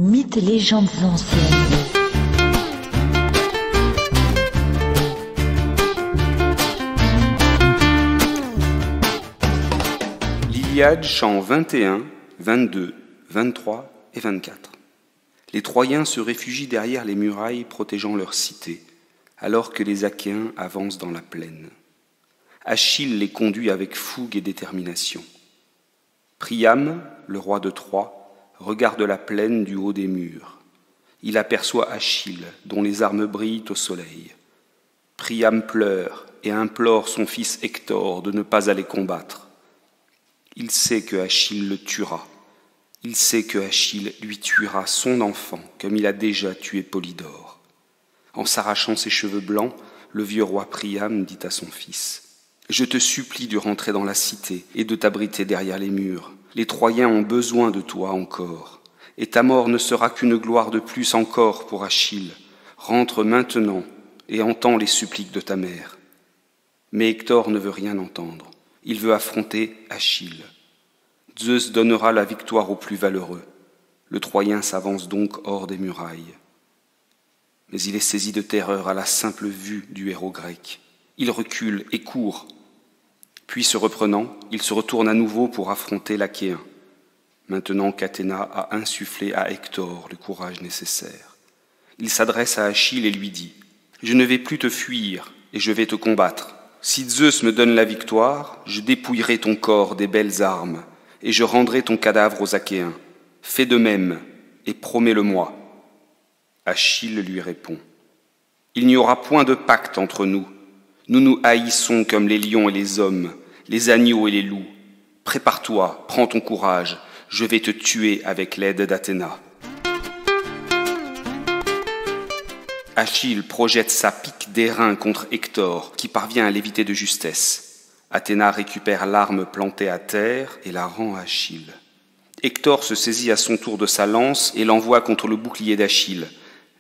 Mythes et légendes anciennes. L'Iliade, chants 21, 22, 23 et 24. Les Troyens se réfugient derrière les murailles protégeant leur cité, alors que les Achéens avancent dans la plaine. Achille les conduit avec fougue et détermination. Priam, le roi de Troie, regarde la plaine du haut des murs. Il aperçoit Achille, dont les armes brillent au soleil. Priam pleure et implore son fils Hector de ne pas aller combattre. Il sait que Achille le tuera. Il sait que Achille lui tuera son enfant, comme il a déjà tué Polydore. En s'arrachant ses cheveux blancs, le vieux roi Priam dit à son fils : « Je te supplie de rentrer dans la cité et de t'abriter derrière les murs. Les Troyens ont besoin de toi encore, et ta mort ne sera qu'une gloire de plus encore pour Achille. Rentre maintenant et entends les suppliques de ta mère. » Mais Hector ne veut rien entendre. Il veut affronter Achille. Zeus donnera la victoire au plus valeureux. Le Troyen s'avance donc hors des murailles. Mais il est saisi de terreur à la simple vue du héros grec. Il recule et court. Puis, se reprenant, il se retourne à nouveau pour affronter l'Achéen, maintenant qu'Athéna a insufflé à Hector le courage nécessaire. Il s'adresse à Achille et lui dit : « Je ne vais plus te fuir et je vais te combattre. Si Zeus me donne la victoire, je dépouillerai ton corps des belles armes et je rendrai ton cadavre aux Achéens. Fais de même et promets-le-moi. » Achille lui répond : « Il n'y aura point de pacte entre nous. Nous nous haïssons comme les lions et les hommes, les agneaux et les loups. Prépare-toi, prends ton courage, je vais te tuer avec l'aide d'Athéna. » Achille projette sa pique d'airain contre Hector, qui parvient à l'éviter de justesse. Athéna récupère l'arme plantée à terre et la rend à Achille. Hector se saisit à son tour de sa lance et l'envoie contre le bouclier d'Achille.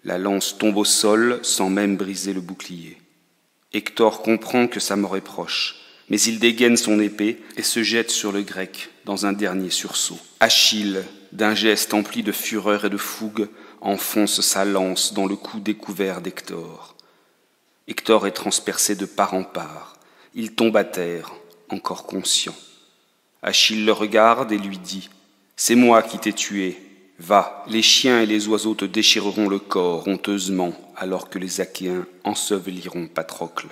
La lance tombe au sol sans même briser le bouclier. Hector comprend que sa mort est proche, mais il dégaine son épée et se jette sur le Grec dans un dernier sursaut. Achille, d'un geste empli de fureur et de fougue, enfonce sa lance dans le cou découvert d'Hector. Hector est transpercé de part en part. Il tombe à terre, encore conscient. Achille le regarde et lui dit : « C'est moi qui t'ai tué. Va, les chiens et les oiseaux te déchireront le corps honteusement, alors que les Achéens enseveliront Patrocle. »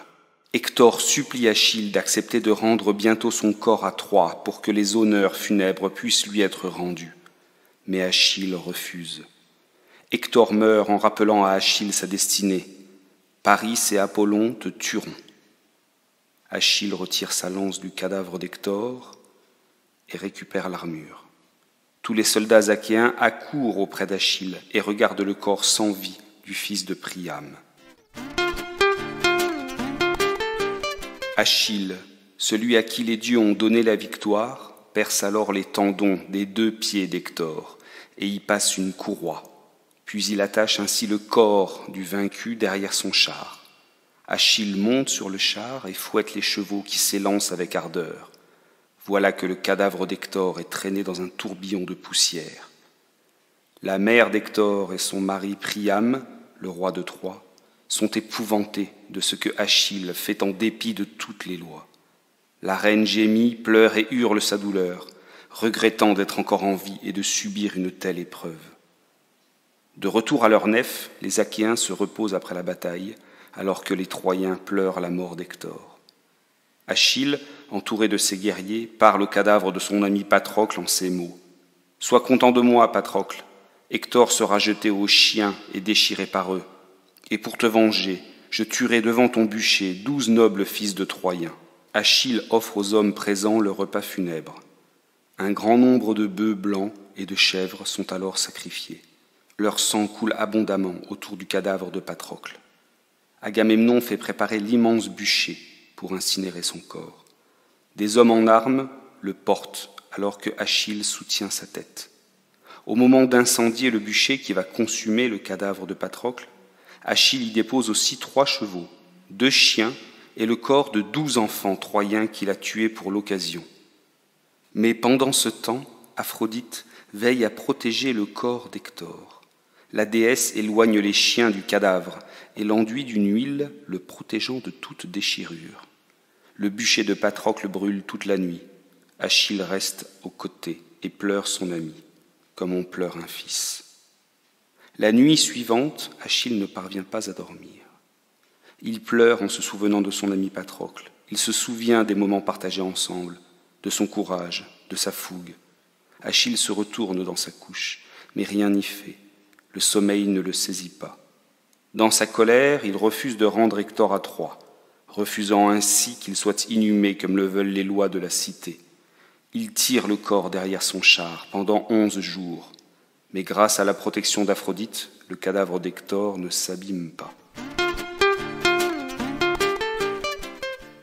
Hector supplie Achille d'accepter de rendre bientôt son corps à Troie pour que les honneurs funèbres puissent lui être rendus. Mais Achille refuse. Hector meurt en rappelant à Achille sa destinée. Paris et Apollon te tueront. Achille retire sa lance du cadavre d'Hector et récupère l'armure. Tous les soldats achéens accourent auprès d'Achille et regardent le corps sans vie du fils de Priam. Achille, celui à qui les dieux ont donné la victoire, perce alors les tendons des 2 pieds d'Hector et y passe une courroie. Puis il attache ainsi le corps du vaincu derrière son char. Achille monte sur le char et fouette les chevaux qui s'élancent avec ardeur. Voilà que le cadavre d'Hector est traîné dans un tourbillon de poussière. La mère d'Hector et son mari Priam, le roi de Troie, sont épouvantés de ce que Achille fait en dépit de toutes les lois. La reine gémit, pleure et hurle sa douleur, regrettant d'être encore en vie et de subir une telle épreuve. De retour à leur nef, les Achéens se reposent après la bataille, alors que les Troyens pleurent la mort d'Hector. Achille, entouré de ses guerriers, parle au cadavre de son ami Patrocle en ces mots : « Sois content de moi, Patrocle. Hector sera jeté aux chiens et déchiré par eux. Et pour te venger, je tuerai devant ton bûcher 12 nobles fils de Troyens. » Achille offre aux hommes présents le repas funèbre. Un grand nombre de bœufs blancs et de chèvres sont alors sacrifiés. Leur sang coule abondamment autour du cadavre de Patrocle. Agamemnon fait préparer l'immense bûcher pour incinérer son corps. Des hommes en armes le portent alors que Achille soutient sa tête. Au moment d'incendier le bûcher qui va consumer le cadavre de Patrocle, Achille y dépose aussi 3 chevaux, 2 chiens et le corps de 12 enfants troyens qu'il a tués pour l'occasion. Mais pendant ce temps, Aphrodite, veille à protéger le corps d'Hector. La déesse éloigne les chiens du cadavre et l'enduit d'une huile le protégeant de toute déchirure. Le bûcher de Patrocle brûle toute la nuit. Achille reste aux côtés et pleure son ami, comme on pleure un fils. La nuit suivante, Achille ne parvient pas à dormir. Il pleure en se souvenant de son ami Patrocle. Il se souvient des moments partagés ensemble, de son courage, de sa fougue. Achille se retourne dans sa couche, mais rien n'y fait. Le sommeil ne le saisit pas. Dans sa colère, il refuse de rendre Hector à Troie, refusant ainsi qu'il soit inhumé comme le veulent les lois de la cité. Il tire le corps derrière son char pendant 11 jours, mais grâce à la protection d'Aphrodite, le cadavre d'Hector ne s'abîme pas.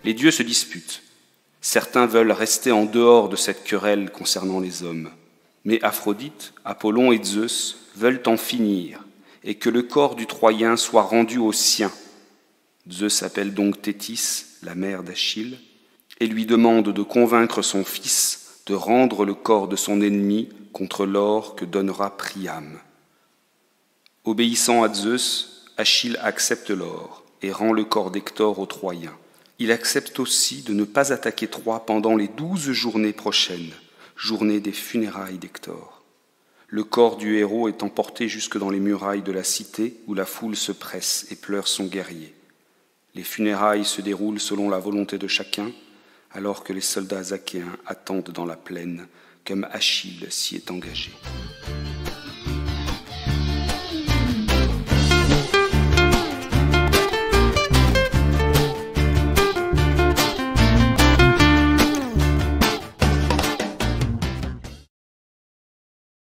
Les dieux se disputent. Certains veulent rester en dehors de cette querelle concernant les hommes. Mais Aphrodite, Apollon et Zeus veulent en finir et que le corps du Troyen soit rendu aux siens. Zeus appelle donc Thétis, la mère d'Achille, et lui demande de convaincre son fils de rendre le corps de son ennemi contre l'or que donnera Priam. Obéissant à Zeus, Achille accepte l'or et rend le corps d'Hector aux Troyens. Il accepte aussi de ne pas attaquer Troie pendant les 12 journées prochaines, journée des funérailles d'Hector. Le corps du héros est emporté jusque dans les murailles de la cité où la foule se presse et pleure son guerrier. Les funérailles se déroulent selon la volonté de chacun, alors que les soldats achéens attendent dans la plaine, comme Achille s'y est engagé.